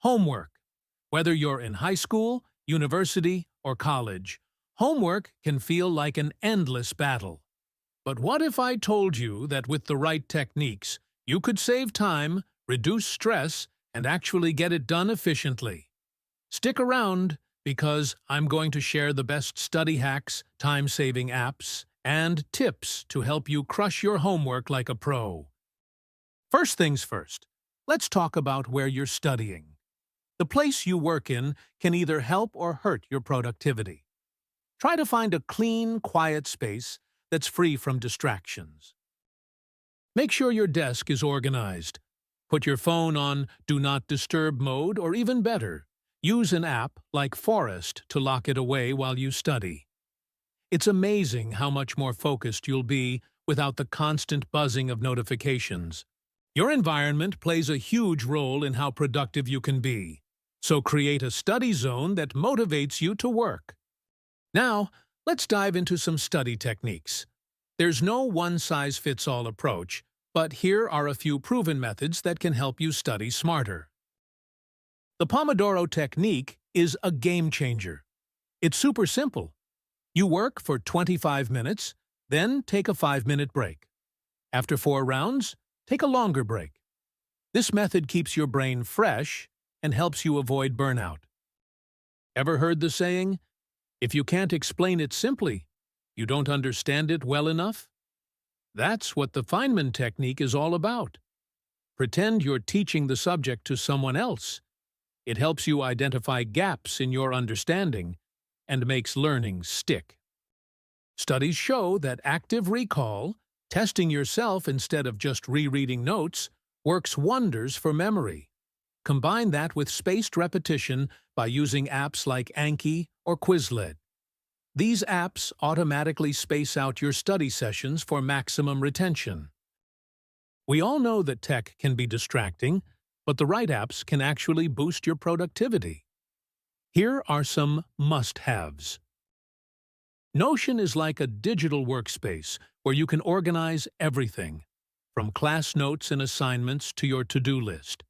Homework. Whether you're in high school, university, or college, homework can feel like an endless battle. But what if I told you that with the right techniques, you could save time, reduce stress, and actually get it done efficiently? Stick around, because I'm going to share the best study hacks, time-saving apps, and tips to help you crush your homework like a pro. First things first, let's talk about where you're studying. The place you work in can either help or hurt your productivity. Try to find a clean, quiet space that's free from distractions. Make sure your desk is organized. Put your phone on Do Not Disturb mode, or even better, use an app like Forest to lock it away while you study. It's amazing how much more focused you'll be without the constant buzzing of notifications. Your environment plays a huge role in how productive you can be. So create a study zone that motivates you to work. Now, let's dive into some study techniques. There's no one-size-fits-all approach, but here are a few proven methods that can help you study smarter. The Pomodoro Technique is a game-changer. It's super simple. You work for 25 minutes, then take a 5-minute break. After 4 rounds, take a longer break. This method keeps your brain fresh and helps you avoid burnout. Ever heard the saying, "If you can't explain it simply, you don't understand it well enough"? That's what the Feyman technique is all about. Pretend you're teaching the subject to someone else. It helps you identify gaps in your understanding and makes learning stick. Studies show that active recall, testing yourself instead of just rereading notes, works wonders for memory. Combine that with spaced repetition by using apps like Anki or Quizlet. These apps automatically space out your study sessions for maximum retention. We all know that tech can be distracting, but the right apps can actually boost your productivity. Here are some must-haves. Notion is like a digital workspace where you can organize everything, from class notes and assignments to your to-do list.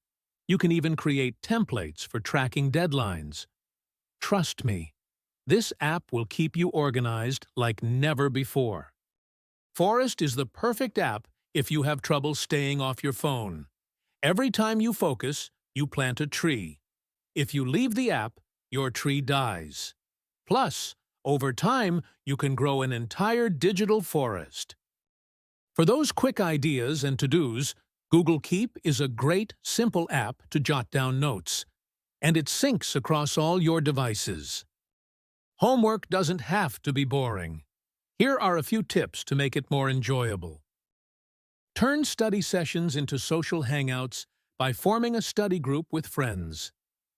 You can even create templates for tracking deadlines. Trust me, this app will keep you organized like never before. Forest is the perfect app if you have trouble staying off your phone. Every time you focus, you plant a tree. If you leave the app, your tree dies. Plus, over time, you can grow an entire digital forest. For those quick ideas and to-dos, Google Keep is a great, simple app to jot down notes, and it syncs across all your devices. Homework doesn't have to be boring. Here are a few tips to make it more enjoyable. Turn study sessions into social hangouts by forming a study group with friends.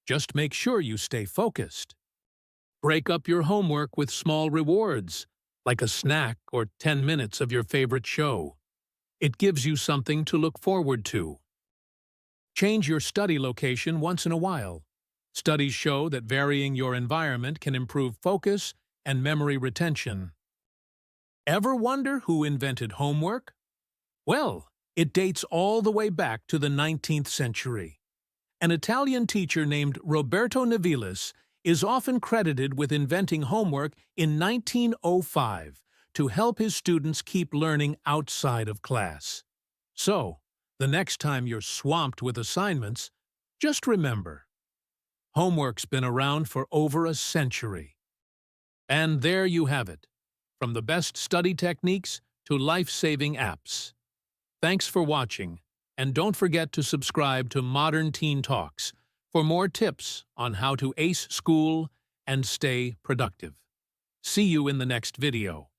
Just make sure you stay focused. Break up your homework with small rewards, like a snack or 10 minutes of your favorite show. It gives you something to look forward to. Change your study location once in a while. Studies show that varying your environment can improve focus and memory retention. Ever wonder who invented homework? Well, it dates all the way back to the 19th century. An Italian teacher named Roberto Novellis is often credited with inventing homework in 1905 to help his students keep learning outside of class. So, the next time you're swamped with assignments, just remember, homework's been around for over a century. And there you have it, from the best study techniques to life-saving apps. Thanks for watching, and don't forget to subscribe to Modern Teen Talks for more tips on how to ace school and stay productive. See you in the next video.